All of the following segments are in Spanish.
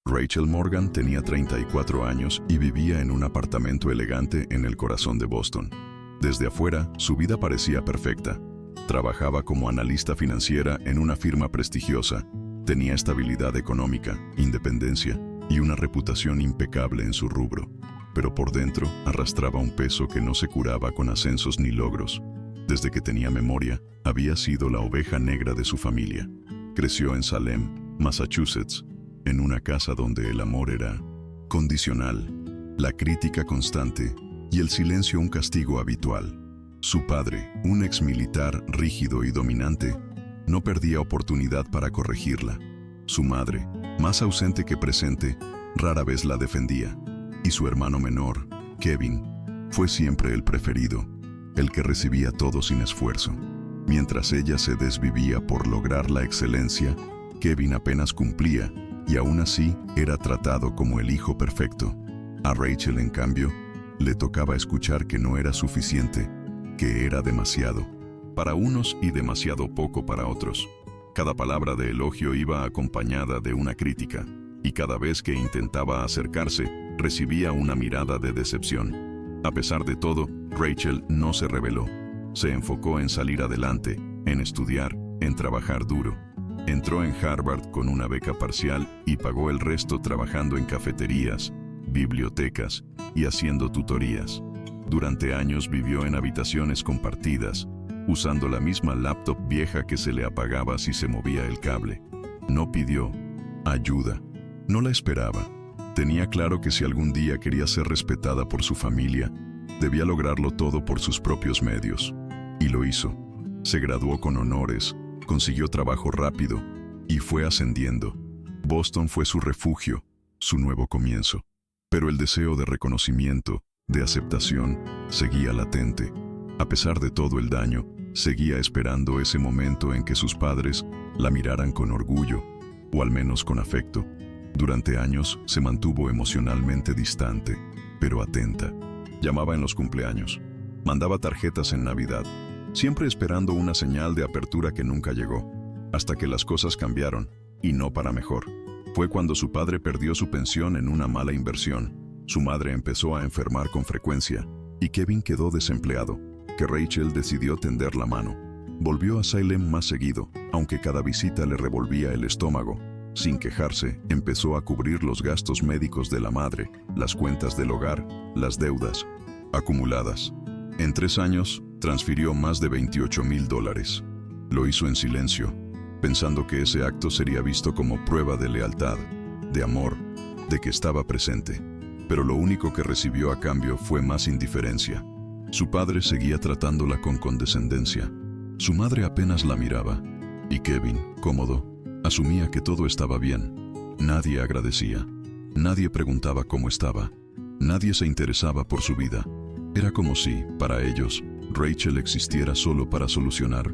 Rachel Morgan tenía 34 años y vivía en un apartamento elegante en el corazón de Boston. Desde afuera, su vida parecía perfecta. Trabajaba como analista financiera en una firma prestigiosa, tenía estabilidad económica, independencia y una reputación impecable en su rubro. Pero por dentro arrastraba un peso que no se curaba con ascensos ni logros. Desde que tenía memoria, había sido la oveja negra de su familia. Creció en Salem, Massachusetts, en una casa donde el amor era condicional, la crítica constante y el silencio un castigo habitual. Su padre, un exmilitar rígido y dominante, no perdía oportunidad para corregirla. Su madre, más ausente que presente, rara vez la defendía. Y su hermano menor, Kevin, fue siempre el preferido, el que recibía todo sin esfuerzo. Mientras ella se desvivía por lograr la excelencia, Kevin apenas cumplía y aún así era tratado como el hijo perfecto. A Rachel, en cambio, le tocaba escuchar que no era suficiente, que era demasiado para unos y demasiado poco para otros. Cada palabra de elogio iba acompañada de una crítica, y cada vez que intentaba acercarse, recibía una mirada de decepción. A pesar de todo, Rachel no se rebeló. Se enfocó en salir adelante, en estudiar, en trabajar duro. Entró en Harvard con una beca parcial y pagó el resto trabajando en cafeterías, bibliotecas y haciendo tutorías. Durante años vivió en habitaciones compartidas, usando la misma laptop vieja que se le apagaba si se movía el cable. No pidió ayuda, no la esperaba. Tenía claro que si algún día quería ser respetada por su familia, debía lograrlo todo por sus propios medios. Y lo hizo. Se graduó con honores, consiguió trabajo rápido y fue ascendiendo. Boston fue su refugio, su nuevo comienzo. Pero el deseo de reconocimiento, de aceptación, seguía latente. A pesar de todo el daño, seguía esperando ese momento en que sus padres la miraran con orgullo, o al menos con afecto. Durante años se mantuvo emocionalmente distante, pero atenta. Llamaba en los cumpleaños, mandaba tarjetas en Navidad, siempre esperando una señal de apertura que nunca llegó, hasta que las cosas cambiaron, y no para mejor. Fue cuando su padre perdió su pensión en una mala inversión, su madre empezó a enfermar con frecuencia, y Kevin quedó desempleado, que Rachel decidió tender la mano. Volvió a Salem más seguido, aunque cada visita le revolvía el estómago. Sin quejarse, empezó a cubrir los gastos médicos de la madre, las cuentas del hogar, las deudas acumuladas. En 3 años, transfirió más de $28,000. Lo hizo en silencio, pensando que ese acto sería visto como prueba de lealtad, de amor, de que estaba presente. Pero lo único que recibió a cambio fue más indiferencia. Su padre seguía tratándola con condescendencia. Su madre apenas la miraba, y Kevin, cómodo, asumía que todo estaba bien. Nadie agradecía. Nadie preguntaba cómo estaba. Nadie se interesaba por su vida. Era como si, para ellos, Rachel existiera solo para solucionar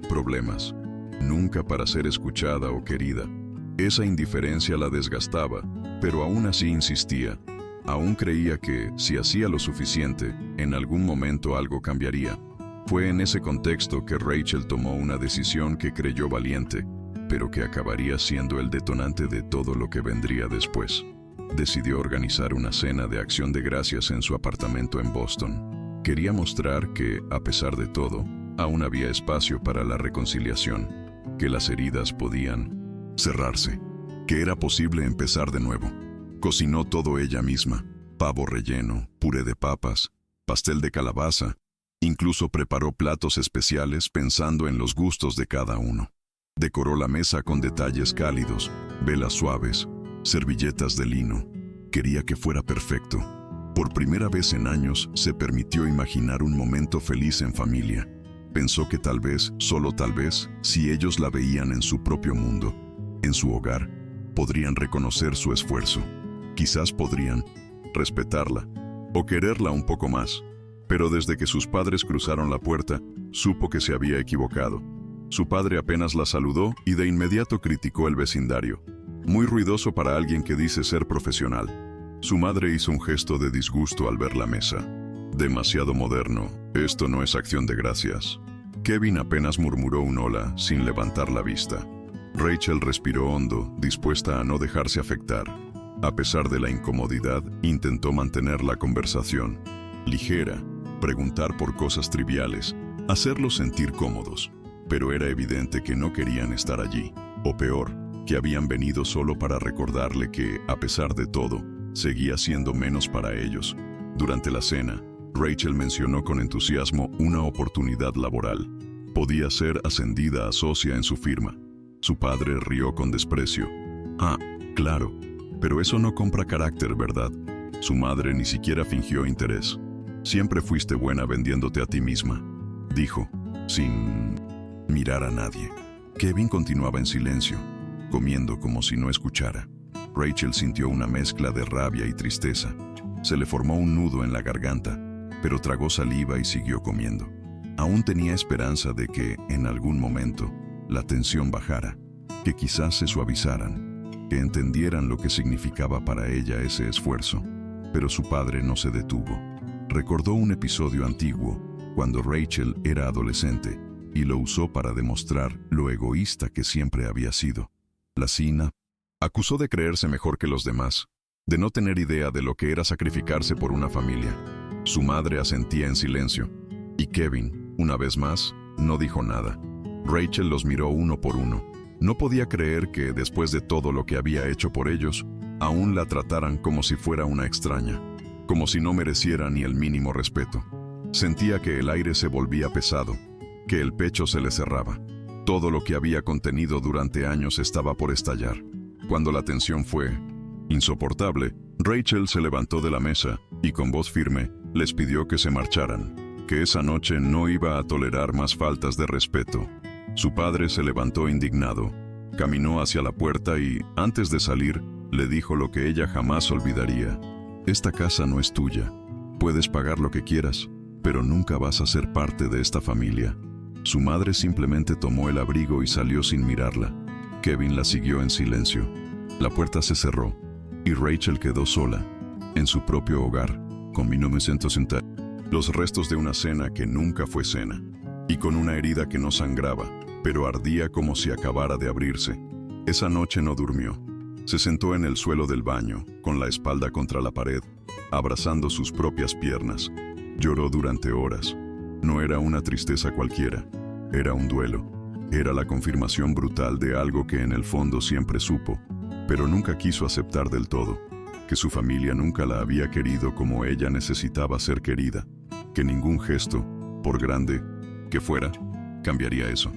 problemas, nunca para ser escuchada o querida. Esa indiferencia la desgastaba, pero aún así insistía. Aún creía que, si hacía lo suficiente, en algún momento algo cambiaría. Fue en ese contexto que Rachel tomó una decisión que creyó valiente, pero que acabaría siendo el detonante de todo lo que vendría después. Decidió organizar una cena de acción de gracias en su apartamento en Boston. Quería mostrar que, a pesar de todo, aún había espacio para la reconciliación, que las heridas podían cerrarse, que era posible empezar de nuevo. Cocinó todo ella misma: pavo relleno, puré de papas, pastel de calabaza. Incluso preparó platos especiales pensando en los gustos de cada uno. Decoró la mesa con detalles cálidos, velas suaves, servilletas de lino. Quería que fuera perfecto. Por primera vez en años, se permitió imaginar un momento feliz en familia. Pensó que tal vez, solo tal vez, si ellos la veían en su propio mundo, en su hogar, podrían reconocer su esfuerzo. Quizás podrían respetarla o quererla un poco más. Pero desde que sus padres cruzaron la puerta, supo que se había equivocado. Su padre apenas la saludó y de inmediato criticó el vecindario. Muy ruidoso para alguien que dice ser profesional. Su madre hizo un gesto de disgusto al ver la mesa. Demasiado moderno, esto no es acción de gracias. Kevin apenas murmuró un hola sin levantar la vista. Rachel respiró hondo, dispuesta a no dejarse afectar. A pesar de la incomodidad, intentó mantener la conversación ligera, preguntar por cosas triviales, hacerlos sentir cómodos. Pero era evidente que no querían estar allí, o peor, que habían venido solo para recordarle que, a pesar de todo, seguía siendo menos para ellos. Durante la cena, Rachel mencionó con entusiasmo una oportunidad laboral. Podía ser ascendida a socia en su firma. Su padre rió con desprecio. Ah, claro, pero eso no compra carácter, ¿verdad? Su madre ni siquiera fingió interés. Siempre fuiste buena vendiéndote a ti misma, dijo, sin mirar a nadie. Kevin continuaba en silencio, comiendo como si no escuchara. Rachel sintió una mezcla de rabia y tristeza. Se le formó un nudo en la garganta, pero tragó saliva y siguió comiendo. Aún tenía esperanza de que, en algún momento, la tensión bajara, que quizás se suavizaran, que entendieran lo que significaba para ella ese esfuerzo. Pero su padre no se detuvo. Recordó un episodio antiguo, cuando Rachel era adolescente, y lo usó para demostrar lo egoísta que siempre había sido. La Sina acusó de creerse mejor que los demás, de no tener idea de lo que era sacrificarse por una familia. Su madre asentía en silencio, y Kevin, una vez más, no dijo nada. Rachel los miró uno por uno. No podía creer que, después de todo lo que había hecho por ellos, aún la trataran como si fuera una extraña, como si no mereciera ni el mínimo respeto. Sentía que el aire se volvía pesado, que el pecho se le cerraba. Todo lo que había contenido durante años estaba por estallar. Cuando la tensión fue insoportable, Rachel se levantó de la mesa y con voz firme les pidió que se marcharan, que esa noche no iba a tolerar más faltas de respeto. Su padre se levantó indignado, caminó hacia la puerta y, antes de salir, le dijo lo que ella jamás olvidaría. Esta casa no es tuya. Puedes pagar lo que quieras, pero nunca vas a ser parte de esta familia. Su madre simplemente tomó el abrigo y salió sin mirarla. Kevin la siguió en silencio. La puerta se cerró y Rachel quedó sola, en su propio hogar, con 1960, los restos de una cena que nunca fue cena, y con una herida que no sangraba, pero ardía como si acabara de abrirse. Esa noche no durmió. Se sentó en el suelo del baño, con la espalda contra la pared, abrazando sus propias piernas. Lloró durante horas. No era una tristeza cualquiera, era un duelo. Era la confirmación brutal de algo que en el fondo siempre supo, pero nunca quiso aceptar del todo, que su familia nunca la había querido como ella necesitaba ser querida, que ningún gesto, por grande que fuera, cambiaría eso,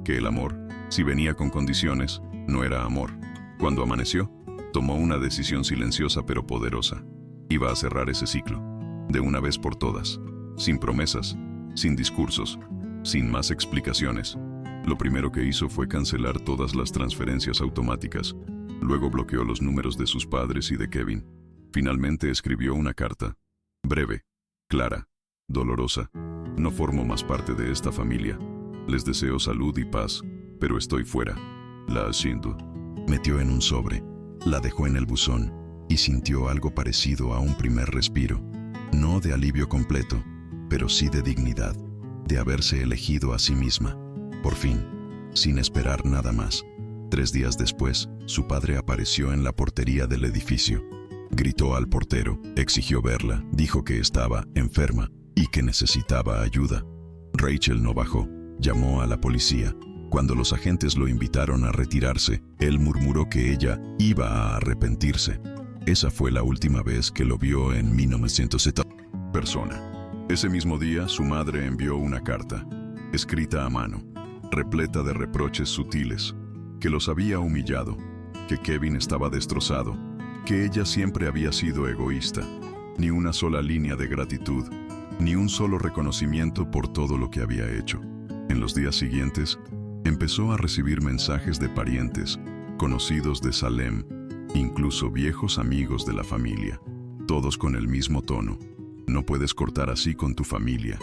que el amor, si venía con condiciones, no era amor. Cuando amaneció, tomó una decisión silenciosa pero poderosa. Iba a cerrar ese ciclo, de una vez por todas, sin promesas, sin discursos, sin más explicaciones. Lo primero que hizo fue cancelar todas las transferencias automáticas. Luego bloqueó los números de sus padres y de Kevin. Finalmente escribió una carta. Breve, clara, dolorosa. No formo más parte de esta familia. Les deseo salud y paz, pero estoy fuera. La siento. Metió en un sobre, la dejó en el buzón y sintió algo parecido a un primer respiro. No de alivio completo, pero sí de dignidad, de haberse elegido a sí misma. Por fin, sin esperar nada más. 3 días después, su padre apareció en la portería del edificio. Gritó al portero, exigió verla, dijo que estaba enferma y que necesitaba ayuda. Rachel no bajó, llamó a la policía. Cuando los agentes lo invitaron a retirarse, él murmuró que ella iba a arrepentirse. Esa fue la última vez que lo vio en 1970. Persona. Ese mismo día, su madre envió una carta, escrita a mano, repleta de reproches sutiles, que los había humillado, que Kevin estaba destrozado, que ella siempre había sido egoísta, ni una sola línea de gratitud, ni un solo reconocimiento por todo lo que había hecho. En los días siguientes, empezó a recibir mensajes de parientes, conocidos de Salem, incluso viejos amigos de la familia, todos con el mismo tono. No puedes cortar así con tu familia.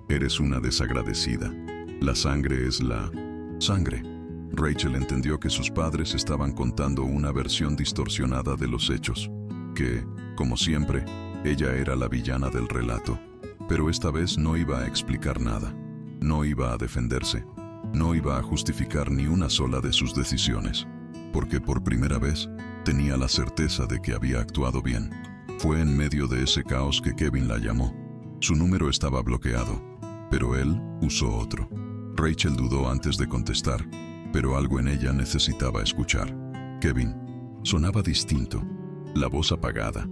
Eres una desagradecida. La sangre es la sangre. Rachel entendió que sus padres estaban contando una versión distorsionada de los hechos, que, como siempre, ella era la villana del relato. Pero esta vez no iba a explicar nada, no iba a defenderse, no iba a justificar ni una sola de sus decisiones, porque por primera vez Tenía la certeza de que había actuado bien. Fue en medio de ese caos que Kevin la llamó. Su número estaba bloqueado, pero él usó otro. Rachel dudó antes de contestar, pero algo en ella necesitaba escuchar. Kevin sonaba distinto, la voz apagada.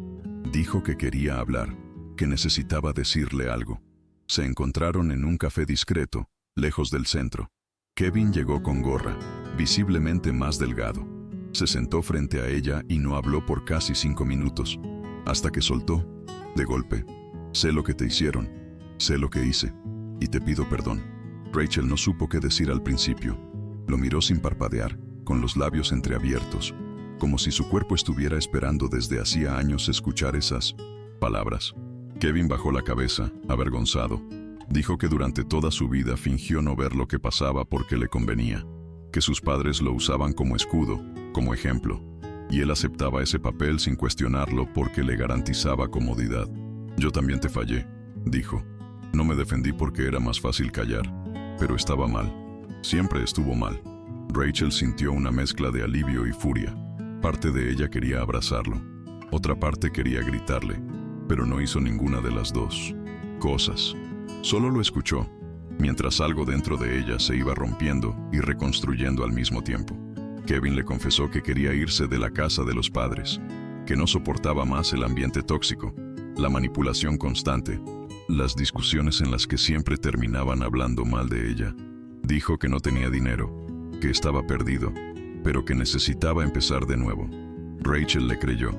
Dijo que quería hablar, que necesitaba decirle algo. Se encontraron en un café discreto, lejos del centro. Kevin llegó con gorra, visiblemente más delgado. Se sentó frente a ella y no habló por casi 5 minutos, hasta que soltó, de golpe: sé lo que te hicieron, sé lo que hice, y te pido perdón. Rachel no supo qué decir al principio. Lo miró sin parpadear, con los labios entreabiertos, como si su cuerpo estuviera esperando desde hacía años escuchar esas palabras. Kevin bajó la cabeza, avergonzado. Dijo que durante toda su vida fingió no ver lo que pasaba porque le convenía, que sus padres lo usaban como escudo, como ejemplo, y él aceptaba ese papel sin cuestionarlo porque le garantizaba comodidad. Yo también te fallé, dijo. No me defendí porque era más fácil callar, pero estaba mal. Siempre estuvo mal. Rachel sintió una mezcla de alivio y furia. Parte de ella quería abrazarlo, otra parte quería gritarle, pero no hizo ninguna de las dos cosas. Solo lo escuchó, mientras algo dentro de ella se iba rompiendo y reconstruyendo al mismo tiempo. Kevin le confesó que quería irse de la casa de los padres, que no soportaba más el ambiente tóxico, la manipulación constante, las discusiones en las que siempre terminaban hablando mal de ella. Dijo que no tenía dinero, que estaba perdido, pero que necesitaba empezar de nuevo. Rachel le creyó.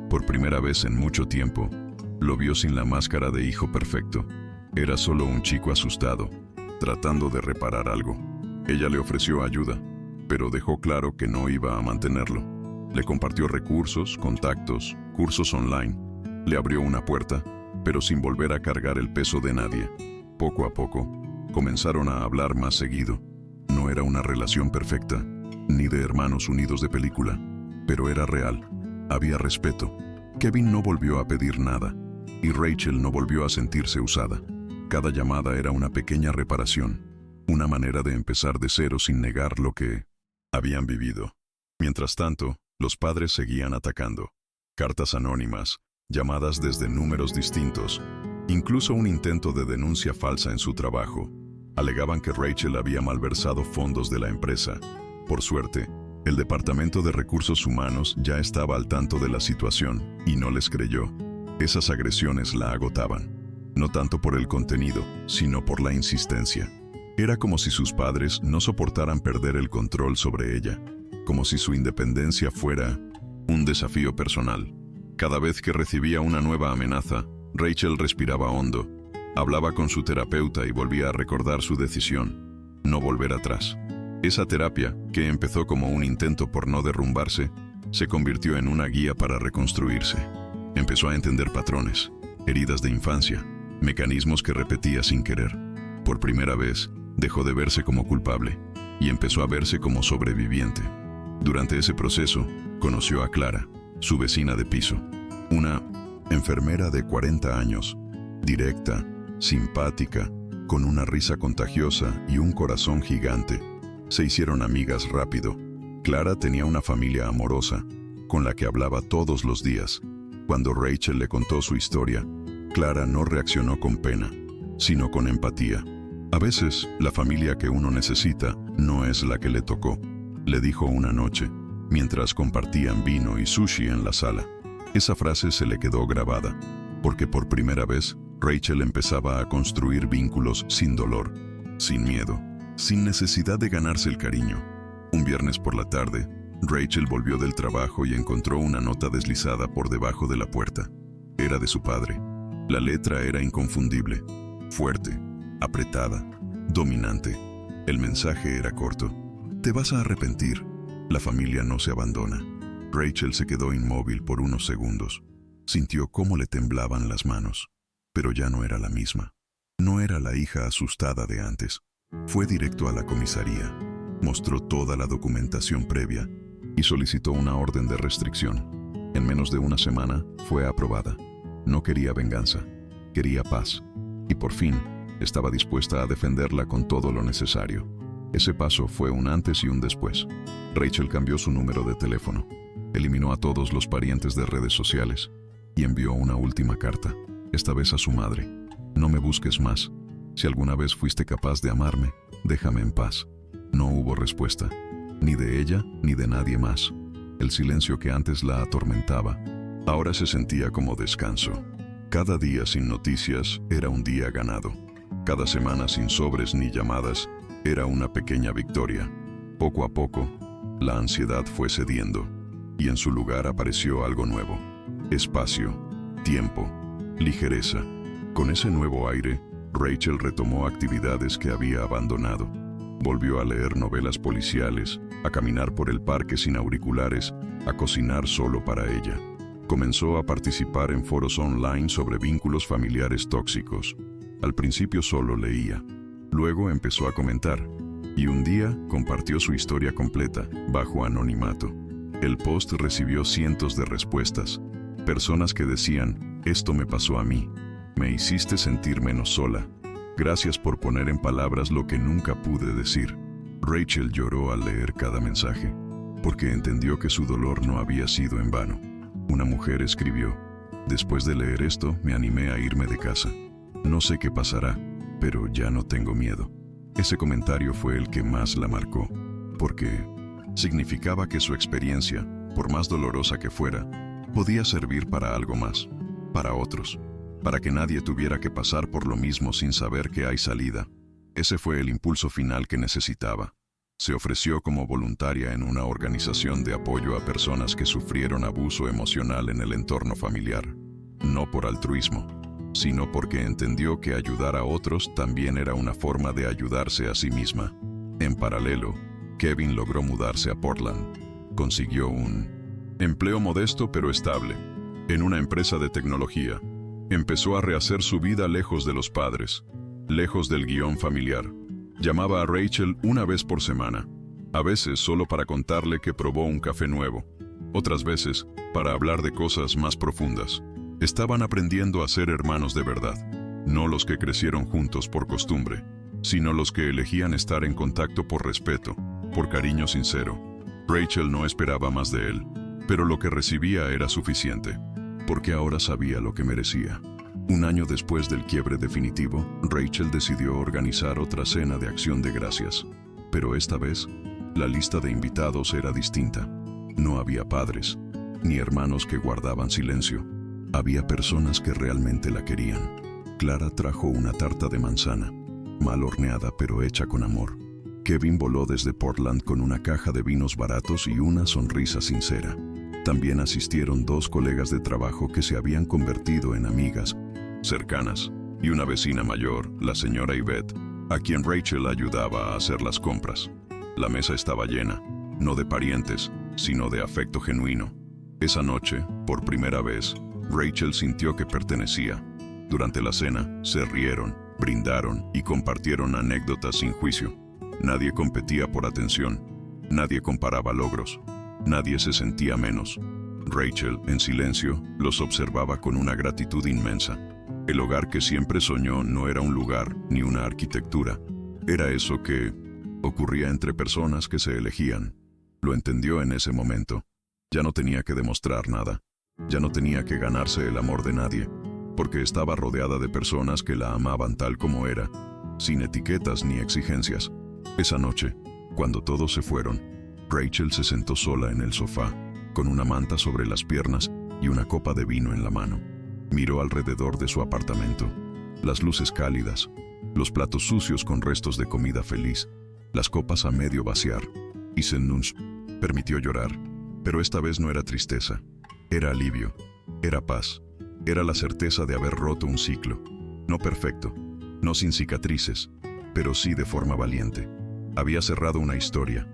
Por primera vez en mucho tiempo, lo vio sin la máscara de hijo perfecto. Era solo un chico asustado, tratando de reparar algo. Ella le ofreció ayuda, pero dejó claro que no iba a mantenerlo. Le compartió recursos, contactos, cursos online. Le abrió una puerta, pero sin volver a cargar el peso de nadie. Poco a poco, comenzaron a hablar más seguido. No era una relación perfecta, ni de hermanos unidos de película, pero era real. Había respeto. Kevin no volvió a pedir nada, y Rachel no volvió a sentirse usada. Cada llamada era una pequeña reparación, una manera de empezar de cero sin negar lo que habían vivido. Mientras tanto, los padres seguían atacando. Cartas anónimas, llamadas desde números distintos, incluso un intento de denuncia falsa en su trabajo. Alegaban que Rachel había malversado fondos de la empresa. Por suerte, el Departamento de Recursos Humanos ya estaba al tanto de la situación y no les creyó. Esas agresiones la agotaban, no tanto por el contenido, sino por la insistencia. Era como si sus padres no soportaran perder el control sobre ella, como si su independencia fuera un desafío personal. Cada vez que recibía una nueva amenaza, Rachel respiraba hondo, hablaba con su terapeuta y volvía a recordar su decisión: no volver atrás. Esa terapia, que empezó como un intento por no derrumbarse, se convirtió en una guía para reconstruirse. Empezó a entender patrones, heridas de infancia, mecanismos que repetía sin querer. Por primera vez, dejó de verse como culpable y empezó a verse como sobreviviente. Durante ese proceso, conoció a Clara, su vecina de piso, una enfermera de 40 años, directa, simpática, con una risa contagiosa y un corazón gigante. Se hicieron amigas rápido. Clara tenía una familia amorosa, con la que hablaba todos los días. Cuando Rachel le contó su historia, Clara no reaccionó con pena, sino con empatía. A veces, la familia que uno necesita no es la que le tocó, le dijo una noche, mientras compartían vino y sushi en la sala. Esa frase se le quedó grabada, porque por primera vez, Rachel empezaba a construir vínculos sin dolor, sin miedo, sin necesidad de ganarse el cariño. Un viernes por la tarde, Rachel volvió del trabajo y encontró una nota deslizada por debajo de la puerta. Era de su padre. La letra era inconfundible, fuerte, apretada, dominante. El mensaje era corto: te vas a arrepentir. La familia no se abandona. Rachel se quedó inmóvil por unos segundos. Sintió cómo le temblaban las manos, pero ya no era la misma. No era la hija asustada de antes. Fue directo a la comisaría, mostró toda la documentación previa y solicitó una orden de restricción. En menos de una semana fue aprobada. No quería venganza, quería paz, y por fin estaba dispuesta a defenderla con todo lo necesario. Ese paso fue un antes y un después. Rachel cambió su número de teléfono. Eliminó a todos los parientes de redes sociales y envió una última carta, esta vez a su madre. No me busques más. Si alguna vez fuiste capaz de amarme, déjame en paz. No hubo respuesta, ni de ella ni de nadie más. El silencio que antes la atormentaba, ahora se sentía como descanso. Cada día sin noticias era un día ganado. Cada semana sin sobres ni llamadas era una pequeña victoria. Poco a poco, la ansiedad fue cediendo, y en su lugar apareció algo nuevo. Espacio, tiempo, ligereza. Con ese nuevo aire, Rachel retomó actividades que había abandonado. Volvió a leer novelas policiales, a caminar por el parque sin auriculares, a cocinar solo para ella. Comenzó a participar en foros online sobre vínculos familiares tóxicos. Al principio solo leía, luego empezó a comentar, y un día compartió su historia completa, bajo anonimato. El post recibió cientos de respuestas, personas que decían, esto me pasó a mí, me hiciste sentir menos sola, gracias por poner en palabras lo que nunca pude decir. Rachel lloró al leer cada mensaje, porque entendió que su dolor no había sido en vano. Una mujer escribió, después de leer esto me animé a irme de casa. No sé qué pasará, pero ya no tengo miedo. Ese comentario fue el que más la marcó, porque significaba que su experiencia, por más dolorosa que fuera, podía servir para algo más, para otros, para que nadie tuviera que pasar por lo mismo sin saber que hay salida. Ese fue el impulso final que necesitaba. Se ofreció como voluntaria en una organización de apoyo a personas que sufrieron abuso emocional en el entorno familiar, no por altruismo, sino porque entendió que ayudar a otros también era una forma de ayudarse a sí misma. En paralelo, Kevin logró mudarse a Portland. Consiguió un empleo modesto pero estable, en una empresa de tecnología. Empezó a rehacer su vida lejos de los padres, lejos del guión familiar. Llamaba a Rachel una vez por semana, a veces solo para contarle que probó un café nuevo, otras veces para hablar de cosas más profundas. Estaban aprendiendo a ser hermanos de verdad, no los que crecieron juntos por costumbre, sino los que elegían estar en contacto por respeto, por cariño sincero. Rachel no esperaba más de él, pero lo que recibía era suficiente, porque ahora sabía lo que merecía. Un año después del quiebre definitivo, Rachel decidió organizar otra cena de acción de gracias. Pero esta vez, la lista de invitados era distinta. No había padres, ni hermanos que guardaban silencio. Había personas que realmente la querían. Clara trajo una tarta de manzana, mal horneada pero hecha con amor. Kevin voló desde Portland con una caja de vinos baratos y una sonrisa sincera. También asistieron 2 colegas de trabajo que se habían convertido en amigas cercanas, y una vecina mayor, la señora Yvette, a quien Rachel ayudaba a hacer las compras. La mesa estaba llena, no de parientes, sino de afecto genuino. Esa noche, por primera vez, Rachel sintió que pertenecía. Durante la cena, se rieron, brindaron y compartieron anécdotas sin juicio. Nadie competía por atención, nadie comparaba logros, nadie se sentía menos. Rachel, en silencio, los observaba con una gratitud inmensa. El hogar que siempre soñó no era un lugar ni una arquitectura, era eso que ocurría entre personas que se elegían. Lo entendió en ese momento. Ya no tenía que demostrar nada, ya no tenía que ganarse el amor de nadie, porque estaba rodeada de personas que la amaban tal como era, sin etiquetas ni exigencias. Esa noche, cuando todos se fueron, Rachel se sentó sola en el sofá, con una manta sobre las piernas y una copa de vino en la mano. Miró alrededor de su apartamento, las luces cálidas, los platos sucios con restos de comida feliz, las copas a medio vaciar, y se permitió llorar. Pero esta vez no era tristeza, era alivio, era paz, era la certeza de haber roto un ciclo, no perfecto, no sin cicatrices, pero sí de forma valiente. Había cerrado una historia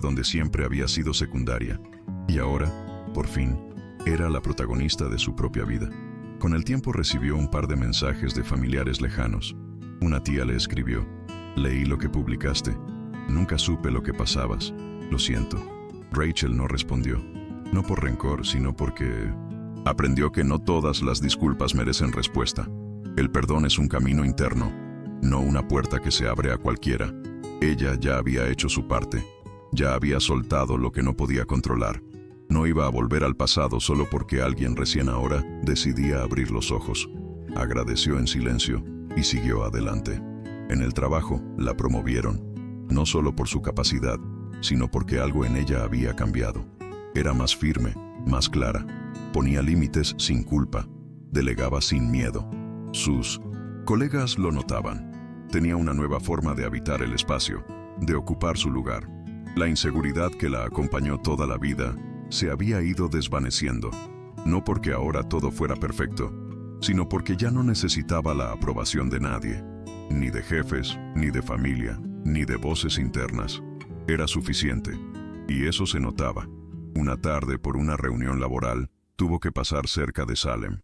donde siempre había sido secundaria, y ahora, por fin, era la protagonista de su propia vida. Con el tiempo recibió un par de mensajes de familiares lejanos. Una tía le escribió, leí lo que publicaste, nunca supe lo que pasabas, lo siento. Rachel no respondió, no por rencor, sino porque aprendió que no todas las disculpas merecen respuesta. El perdón es un camino interno, no una puerta que se abre a cualquiera. Ella ya había hecho su parte, ya había soltado lo que no podía controlar. No iba a volver al pasado solo porque alguien recién ahora decidía abrir los ojos. Agradeció en silencio y siguió adelante. En el trabajo la promovieron, no solo por su capacidad, sino porque algo en ella había cambiado. Era más firme, más clara, ponía límites sin culpa, delegaba sin miedo. Sus colegas lo notaban. Tenía una nueva forma de habitar el espacio, de ocupar su lugar. La inseguridad que la acompañó toda la vida se había ido desvaneciendo, no porque ahora todo fuera perfecto, sino porque ya no necesitaba la aprobación de nadie, ni de jefes, ni de familia, ni de voces internas. Era suficiente, y eso se notaba. Una tarde, por una reunión laboral, tuvo que pasar cerca de Salem.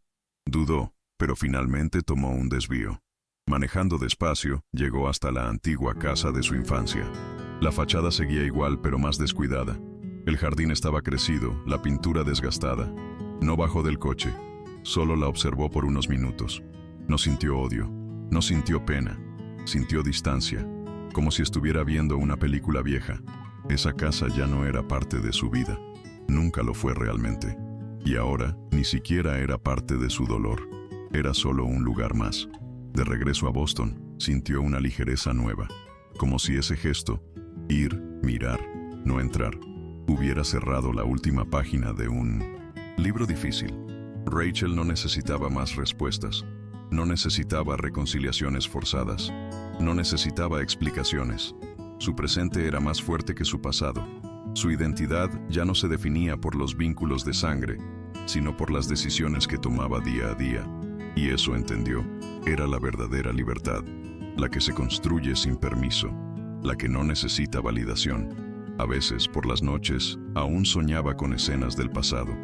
Dudó, pero finalmente tomó un desvío. Manejando despacio, llegó hasta la antigua casa de su infancia. La fachada seguía igual, pero más descuidada. El jardín estaba crecido, la pintura desgastada. No bajó del coche, solo la observó por unos minutos. No sintió odio, no sintió pena, sintió distancia, como si estuviera viendo una película vieja. Esa casa ya no era parte de su vida, nunca lo fue realmente. Y ahora ni siquiera era parte de su dolor, era solo un lugar más. De regreso a Boston, sintió una ligereza nueva, como si ese gesto, ir, mirar, no entrar, hubiera cerrado la última página de un libro difícil. Rachel no necesitaba más respuestas, no necesitaba reconciliaciones forzadas, no necesitaba explicaciones. Su presente era más fuerte que su pasado. Su identidad ya no se definía por los vínculos de sangre, sino por las decisiones que tomaba día a día. Y eso entendió, era la verdadera libertad, la que se construye sin permiso, la que no necesita validación. A veces, por las noches, aún soñaba con escenas del pasado,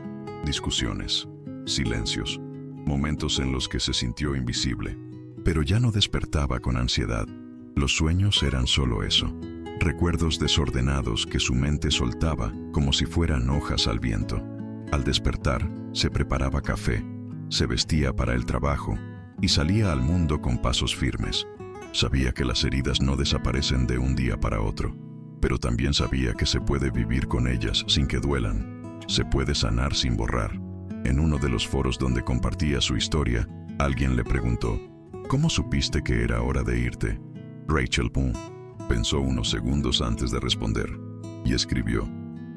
discusiones, silencios, momentos en los que se sintió invisible. Pero ya no despertaba con ansiedad. Los sueños eran solo eso, recuerdos desordenados que su mente soltaba como si fueran hojas al viento. Al despertar, se preparaba café, se vestía para el trabajo y salía al mundo con pasos firmes. Sabía que las heridas no desaparecen de un día para otro, pero también sabía que se puede vivir con ellas sin que duelan. Se puede sanar sin borrar. En uno de los foros donde compartía su historia, alguien le preguntó, ¿cómo supiste que era hora de irte? Rachel pensó unos segundos antes de responder y escribió,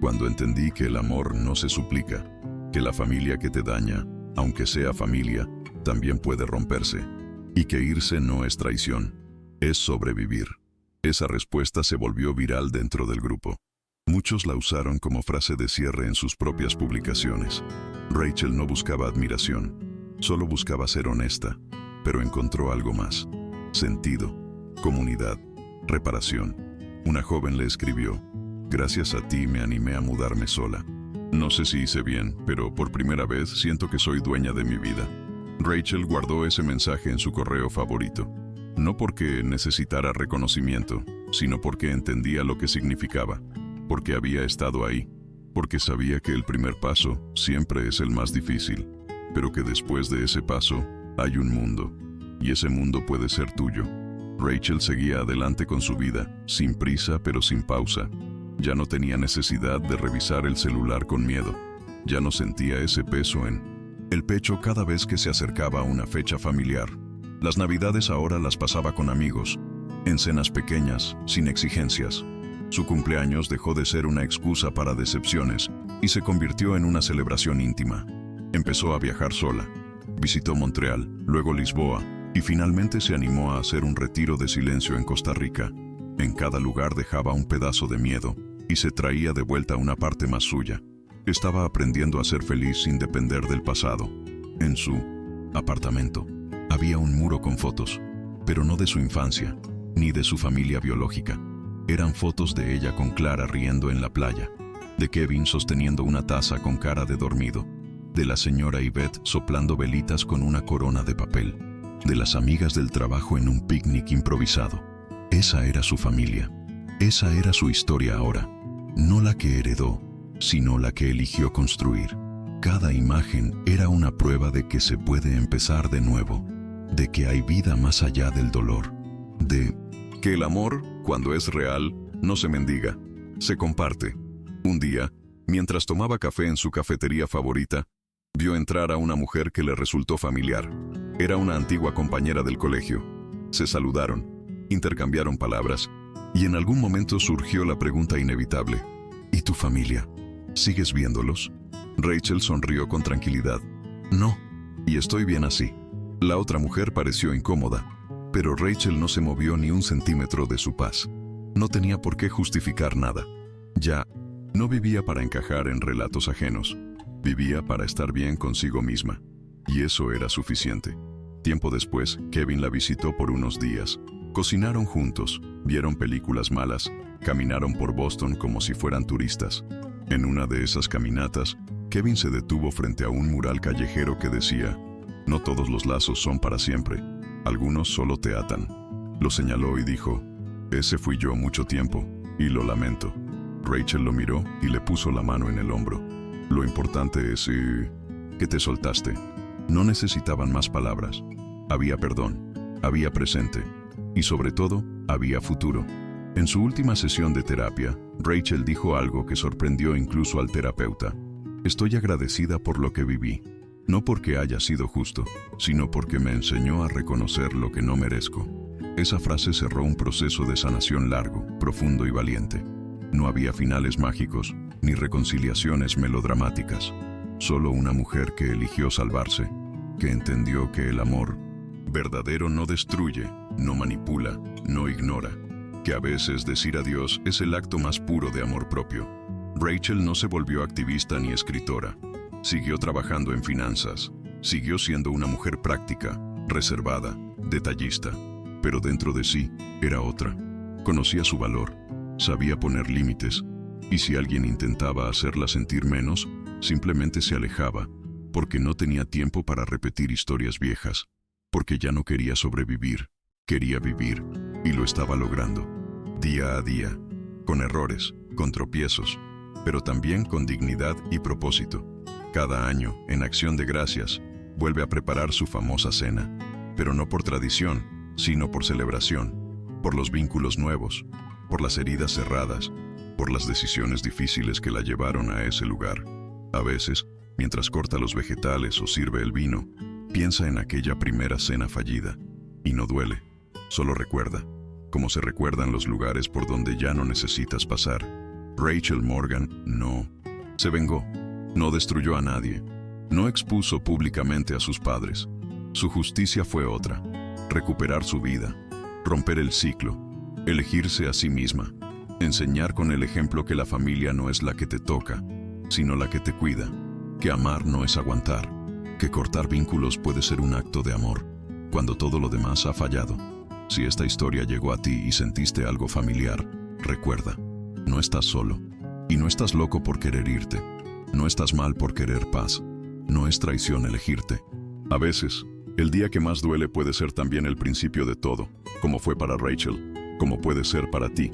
cuando entendí que el amor no se suplica, que la familia que te daña, aunque sea familia, también puede romperse, y que irse no es traición, es sobrevivir. Esa respuesta se volvió viral dentro del grupo. Muchos la usaron como frase de cierre en sus propias publicaciones. Rachel no buscaba admiración, solo buscaba ser honesta, pero encontró algo más: sentido, comunidad, reparación. Una joven le escribió, gracias a ti me animé a mudarme sola. No sé si hice bien, pero por primera vez siento que soy dueña de mi vida. Rachel guardó ese mensaje en su correo favorito. No porque necesitara reconocimiento, sino porque entendía lo que significaba, porque había estado ahí, porque sabía que el primer paso siempre es el más difícil, pero que después de ese paso hay un mundo, y ese mundo puede ser tuyo. Rachel seguía adelante con su vida, sin prisa pero sin pausa. Ya no tenía necesidad de revisar el celular con miedo. Ya no sentía ese peso en el pecho cada vez que se acercaba a una fecha familiar. Las Navidades ahora las pasaba con amigos, en cenas pequeñas, sin exigencias. Su cumpleaños dejó de ser una excusa para decepciones y se convirtió en una celebración íntima. Empezó a viajar sola. Visitó Montreal, luego Lisboa, y finalmente se animó a hacer un retiro de silencio en Costa Rica. En cada lugar dejaba un pedazo de miedo y se traía de vuelta una parte más suya. Estaba aprendiendo a ser feliz sin depender del pasado. En su apartamento había un muro con fotos, pero no de su infancia, ni de su familia biológica. Eran fotos de ella con Clara riendo en la playa, de Kevin sosteniendo una taza con cara de dormido, de la señora Yvette soplando velitas con una corona de papel, de las amigas del trabajo en un picnic improvisado. Esa era su familia. Esa era su historia ahora. No la que heredó, sino la que eligió construir. Cada imagen era una prueba de que se puede empezar de nuevo, de que hay vida más allá del dolor, de que el amor, cuando es real, no se mendiga, se comparte. Un día, Mientras tomaba café en su cafetería favorita, vio entrar a una mujer que le resultó familiar. Era una antigua compañera del colegio. Se saludaron, intercambiaron palabras, y en algún momento surgió la pregunta inevitable: ¿y tu familia? ¿Sigues viéndolos? Rachel sonrió con tranquilidad. No, y estoy bien así. La otra mujer pareció incómoda, pero Rachel no se movió ni un centímetro de su paz. No tenía por qué justificar nada. Ya no vivía para encajar en relatos ajenos. Vivía para estar bien consigo misma. Y eso era suficiente. Tiempo después, Kevin la visitó por unos días. Cocinaron juntos, vieron películas malas, caminaron por Boston como si fueran turistas. En una de esas caminatas, Kevin se detuvo frente a un mural callejero que decía: «No todos los lazos son para siempre, algunos solo te atan». Lo señaló y dijo: «Ese fui yo mucho tiempo, y lo lamento». Rachel lo miró y le puso la mano en el hombro. «Lo importante es que te soltaste». No necesitaban más palabras. Había perdón, había presente, y sobre todo, había futuro. En su última sesión de terapia, Rachel dijo algo que sorprendió incluso al terapeuta: «Estoy agradecida por lo que viví, no porque haya sido justo, sino porque me enseñó a reconocer lo que no merezco». Esa frase cerró un proceso de sanación largo, profundo y valiente. No había finales mágicos, ni reconciliaciones melodramáticas. Solo una mujer que eligió salvarse, que entendió que el amor verdadero no destruye, no manipula, no ignora, que a veces decir adiós es el acto más puro de amor propio. Rachel no se volvió activista ni escritora. Siguió trabajando en finanzas. Siguió siendo una mujer práctica, reservada, detallista. Pero dentro de sí era otra. Conocía su valor, sabía poner límites, y si alguien intentaba hacerla sentir menos, simplemente se alejaba, porque no tenía tiempo para repetir historias viejas, porque ya no quería sobrevivir, quería vivir, y lo estaba logrando, día a día, con errores, con tropiezos, pero también con dignidad y propósito. Cada año, en Acción de Gracias, vuelve a preparar su famosa cena, pero no por tradición, sino por celebración, por los vínculos nuevos, por las heridas cerradas, por las decisiones difíciles que la llevaron a ese lugar. A veces, mientras corta los vegetales o sirve el vino, piensa en aquella primera cena fallida, y no duele, solo recuerda, como se recuerdan los lugares por donde ya no necesitas pasar. Rachel Morgan no se vengó, no destruyó a nadie, no expuso públicamente a sus padres. Su justicia fue otra: recuperar su vida, romper el ciclo, elegirse a sí misma, enseñar con el ejemplo que la familia no es la que te toca, sino la que te cuida, que amar no es aguantar, que cortar vínculos puede ser un acto de amor, cuando todo lo demás ha fallado. Si esta historia llegó a ti y sentiste algo familiar, recuerda, no estás solo, y no estás loco por querer irte, no estás mal por querer paz, no es traición elegirte. A veces, el día que más duele puede ser también el principio de todo, como fue para Rachel, como puede ser para ti.